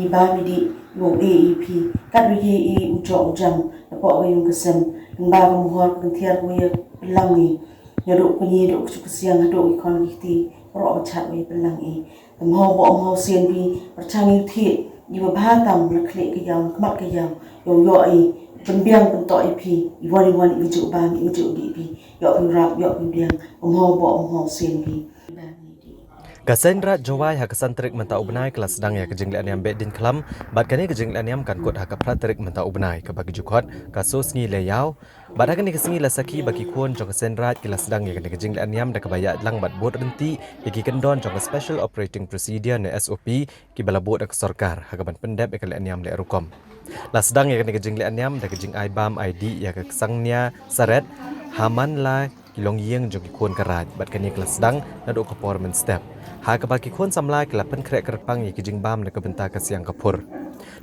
ibamidi go AEP kat wi ujo ujam po yung kesem ngba muhor kentiar wi pelangi yaduk kunyi duk kusiang duk ikon kiti ro chat wi pelangi mo bo sien bi perchangi thi ibu bahatam naklik ke yang kemak ke yang yo penbiang bentok IP iwan ujuk bang ujuk di IP yo penrap yo penbiang mo bo sien bi Kasendra Jawai hak santrik mentau benai kelas Sdang ya ke Jingleh Niam Behdeiñkhlam bat kani ke Jingleh Niam kan kut hak pratrik mentau benai ke bagi jukot kasus ngi leyau bat kani ke singi lasaki bagi kuon jong Kasendra kelas Sdang ya ke Jingleh Niam dak bayat lang bat bot renti iki kendon jong special operating procedure ne SOP ki balabot dak sarkar hak ban pendep ke Niam le rukom las Sdang ya ke Jingleh Niam dak jing ibam ID ya ke sangnya saret haman la kilong yeng jong kuon karaj bat kani kelas Sdang nadok performance step hak bagi kon samlai kelapan krek kerpang ye kijing bam nak bentar ke siang kapur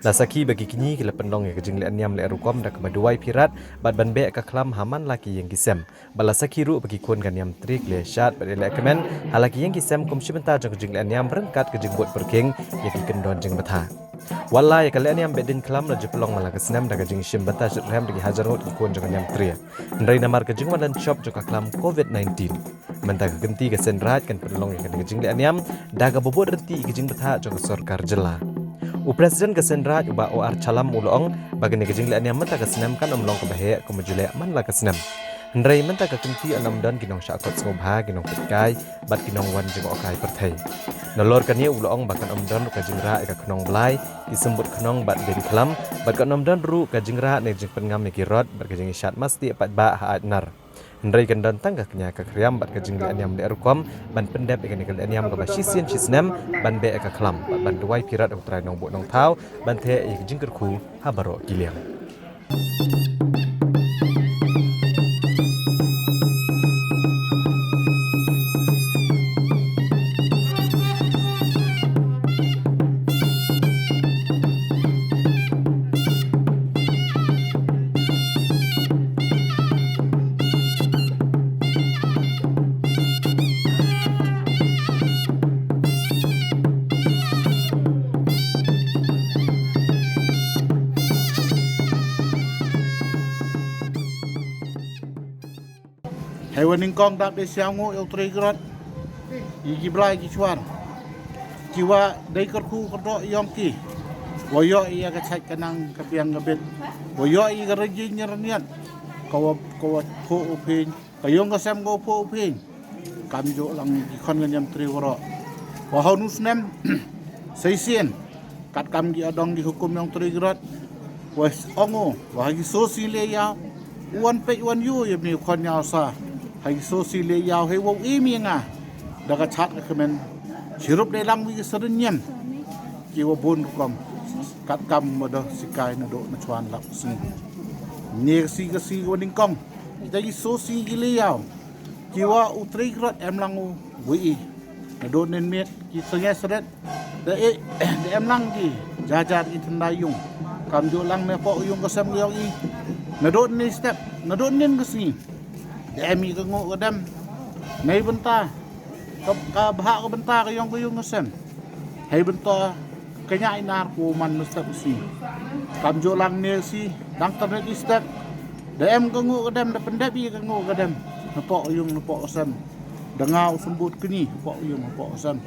lasaki bagi kini kelapan long ye kijing le Niam le rukom dak baduai pirat bat banbe ka klam haman laki yang kisem balasaki ru bagi kon kan Niam trik le shat bat le kemen halaki yang kisem kum sebentar jong kijing le Niam berengkat kijing bot berking ye kendon jeng betha Walai kali Niam Behdeiñkhlam raju pelong malaka senam daga jing shim bata rem dagi hajar hot kuon jong Niam tria. Ndai namar ke jing wadan shop joka klam COVID-19. Mentah genti ke senrat kan pelong ke jing Niam daga bobot renti ke jing bata joka sarkar jela. Presiden ke senrat uba OR calam ulong bagi ke jing Niam mentah ke senam kan omlong ke bahe ke majule man la ke senam. Ndai mentah ke genti anam dan kinong syakot ngobha kinong petkai bat kinong wan jing okai perthai. Nalor kania ulong bahkan omdan ka jingra ka knong blai disebut knong bat Behdeiñkhlam bat ka omdan ru ka jingra ne jing pengam ne kirot bat ka jing syat masti pat ba ha nar ndrai kan dan tangga kenya ka kriam bat ka Jingleh Niam le rukom ban pendep ka nikal Niam ka basisian chisnem ban be ka khlam bat ban duai pirat utrai nong bo nong thau ban the ik jingker khu habaro kiliang Hewan ingkong tak desiangu yang terikat, igi belai igi cuan, jiwa dari kerku kerdo yang ki, woyo ia kecai kenang kepiang ngebet, woyo ia kerja nyernian, kau po upin, kayong kesem kau po upin, kami jo lang ikon dengan yang terikat, wahau nusnem, seisien, kat kami di adong di hukum yang terikat, wes ongo, wahagi sosial ya, wan pe wan yu yang ni ikon nyasa. Hai sosial yau hai wong imi nga daga chat ka men sirup de lang wi sernyam ki wo bon kom kat kam modo sikai na do na chuan lak sing ne si ka si woning kong dagi sosial yau ki wa utri rot em lang wi na do nen met ki senge sret de em lang ki jajar ki thandayung kam jo lang ne po yung ka sam yau i na do ni step na do nen ka si Emi kengu kedam, nei bentar, bahak ke bentar kayong ngesem, hei bentar kenya inar kuman mestap si, kamjo lang ne si, dang ternet istek, dem kengu kedam, da pendapi kengu kedam, nepok ngesem, dengau sembut keni, nepok ngesem,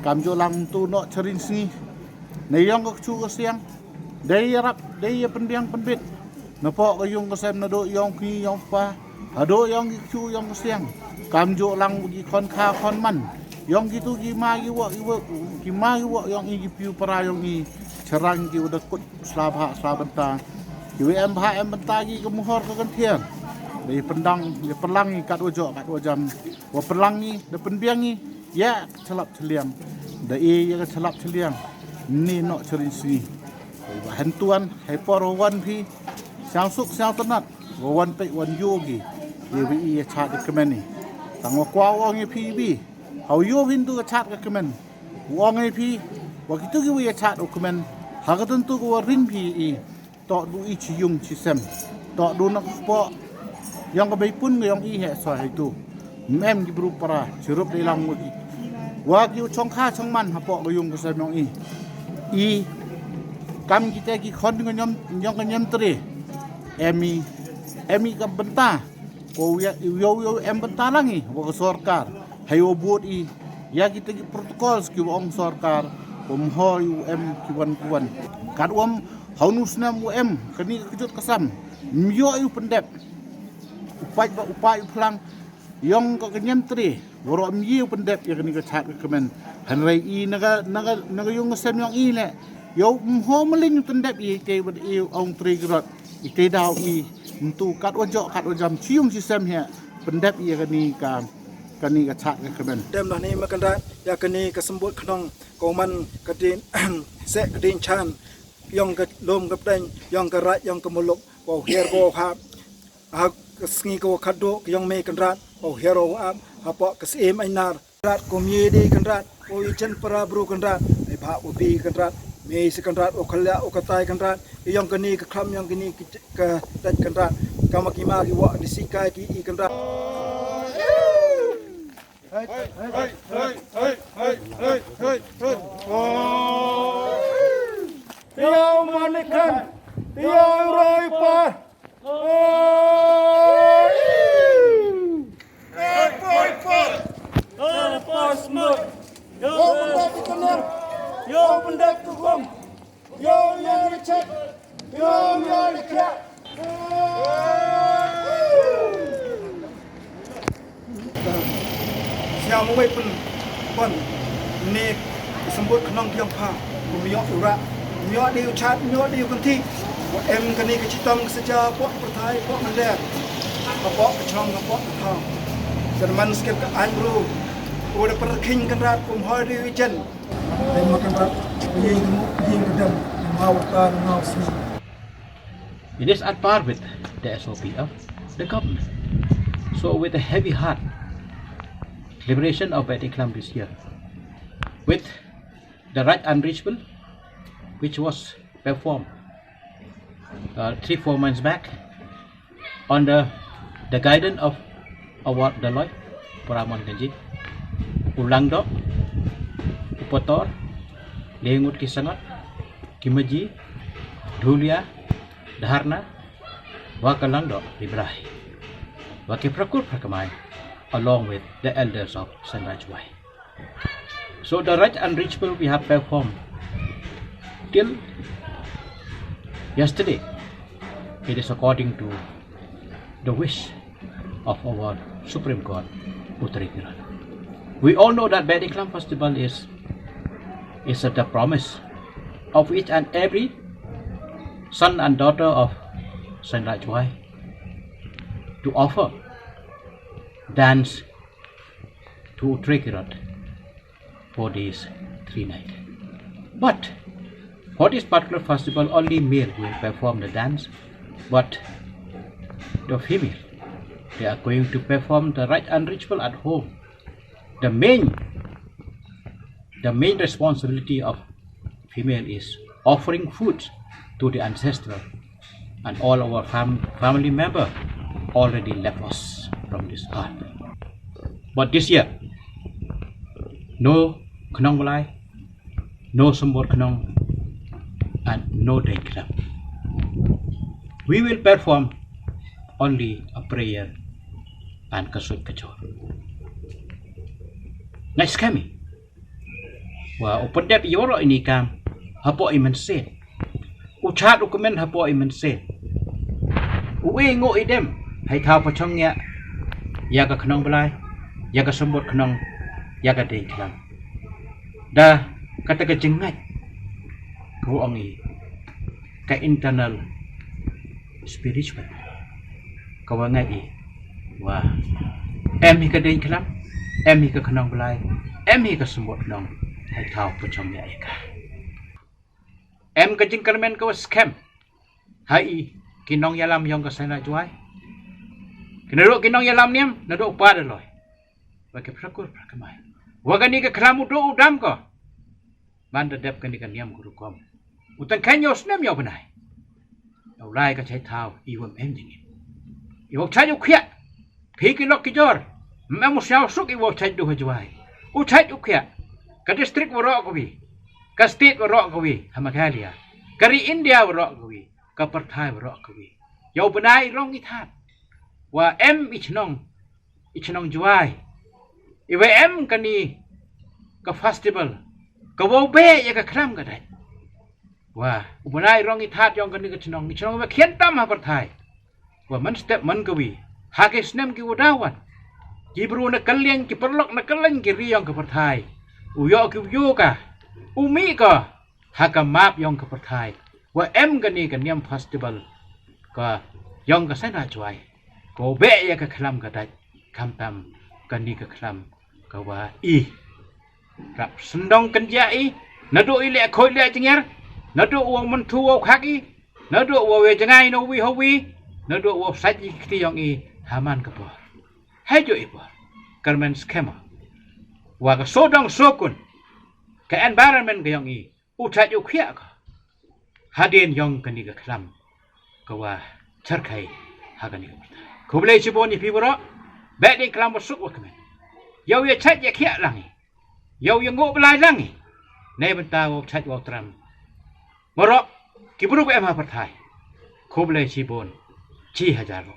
kamjo lang tu nak cerin si, nei yang kecu kesiang, daya penbiang penbit, nepok ngesem nado yang keni yang pa. Ado yang gicu yang siang, kamjo lang gi kon kha kon man, yang gitu gima giwa yang igi piu para yang i cerang gi udah kut slabenta, gi em benta gi kemuhor ke kentiang, dari pendang di pelangi kat wajam, wa pelangi de penbiangi ya celap celiang, dari ya celap celiang, ni nok cerisi, hantuan hyperwan pi, siang suk siang tenat, wan pe wan yogi. Yewi ia chat ke kemeni, tangwa kwa wong pi bi, hau yo hindu ke chat ke kemen, wong pi, waktu itu yewi chat ke kemen, hak tentu ke ring pi i, tok du i cium cisem, tok du nak po, yang kebaik pun yang i he soal itu, mem di berupara, sirup di lang wagi, wagi chong kha chong man hapok ke yung kesem yang i Kami kita ki khon dengan nyom kenyam teri. Emi ka benta. Ko yo em benta langi wa sarkar. Hayo buat ya kita ki protokol ki ong sarkar. Ho em kiwan. Kad haunus nam kani kejut kasam. Myo pendep. Upai pelang yang ko kenyam teri. Woro myo pendep ya kani kechat kemen. Hanrai naga yung sem yang le. Yo ho melin pendep te ong teri gerat. Ite dau untuk kat wajam cium sistem he pendep kani kechat kemen. Dem lah ni makan ya kani kesembut kenong koman kedin se kedin chan yang ke lom ke pedeng yang ke rat yang ke muluk bau hier bau hap sengi ko kado yang me kenrat bau hero am apa kesim ainar rat ko mi di kenrat o chen para bru kenrat ai ba ubi kenrat me se kenrat o khala o katai kenrat yang kini ke klam yang kini ke tat kenrat kamakima ki wa disikai ki kenrat Hey. Tiaw manikan, tiaw roy pa. Pas mut. Yo pendak dikener. Yo pendak tukum. Yo yang dicek. Yo yang dikrak. Siapa mau pun ni sembut kenang tiang pa, miok urat, miok di ucat, miok di ukanti, em kini kecitam seja pok pertai pok mender, pok kecong pok kau, zaman skip ke angru, udah perking kenrat kumhoi di wijen, em makan rat, yang kedam, mau kan mau sini. It is at par with the SOP of the government. So with a heavy heart, liberation of Behdeiñkhlam this year, with the right unreachable, which was performed 3-4 months back under the guidance of our Deloitte, Paramon Ganji, Ulangdo, Upotor, Lengut Kisangot, Kimaji, Dhulia, Dhaharna, Wakalangdo, Ibrahi, Wakiprakur Prakamai, along with the elders of Sanrajwai. So the right unreachable we have performed till yesterday. It is according to the wish of our Supreme Court, Uttarakhand. We all know that Behdeiñkhlam festival is the promise of each and every son and daughter of Sanrajwai to offer dance to Uttarakhand for these 3 nights. But for this particular festival, only male will perform the dance, but the female, they are going to perform the right unreachable at home. The main responsibility of female is offering food to the ancestor, and all our family member already left us from this earth. But this year, no Khnong Malai, no Sambot Khnong, and no Behdeiñkhlam. We will perform only a prayer and kasut kachor. Next kami, wa upendep yoro ini kam hapo iman se, uchat ukumen hapo iman se, uwe ngo idem hai thao pachongnya, yaga Khnong Malai, yaga Sambot Khnong, yaga Behdeiñkhlam. Dah kata kejengat kau ongi ke internal spiritual kau ngai wah em ke Behdeiñkhlam, em ke Khnong Malai, em ke Sambot Khnong hai thao pachong ya eka em ke jingkermen kau scam hai kinong yalam yang ke sana juai kinaruk kinong yalam niam naduk pada loy bagi prakur prakamai wagani ke Khlam udo udam ko banda dep kan ikan Niam guru kom utan kanyo snem yo benai au lai ka chai thao iwam em jing iwo chai u khia phiki lok ki jor mem siao suk iwo chai du hajwai u chai u khia ka district woro ko bi ka state woro ko bi hamakalia Kari India berok kawi, ke pertai berok kawi. Yau benai rong ithat. Wa ichnong juai. Iwe kani ke festival. Ke wobe ya ke kram kadai. Wah, benai rong ithat yang kani ke ichnong wa khian tam ha pertai. Wa man step man kawi. Hake snem ki wadawan. Kibru na kalian ki perlok na kalian ki riyong ke pertai. Uyo ki uyo ka. Umi ka. Haka map yang ke pertai. Wa kani ke Niam festival. Ka yang ke sana juai. Ko be ya ke klam kadai. Kam tam kani ke klam. Ka wa rap sendong kenja nado ile khoi le chnger. Nado uang mentu uang khaki. Nado uang we jangai no wi howi. Nado uang saji kti yang haman ke por. Hai jo ipo. Karmen skema. Wa ka sodong sokun. Ke environment ke yang utat yo khia ka. Hadin yang kani ke klam. Ka wa charkai hagani ke pertai. Kublai siboni piboro. Behdeiñkhlam masuk wa kemen. Yau ya chat ya khia langi. Yau ya ngok belai langi. Nei benta wo chat wo tram. Morok kiburu ke emha pertai. Kublai sibon. Ci hajaro.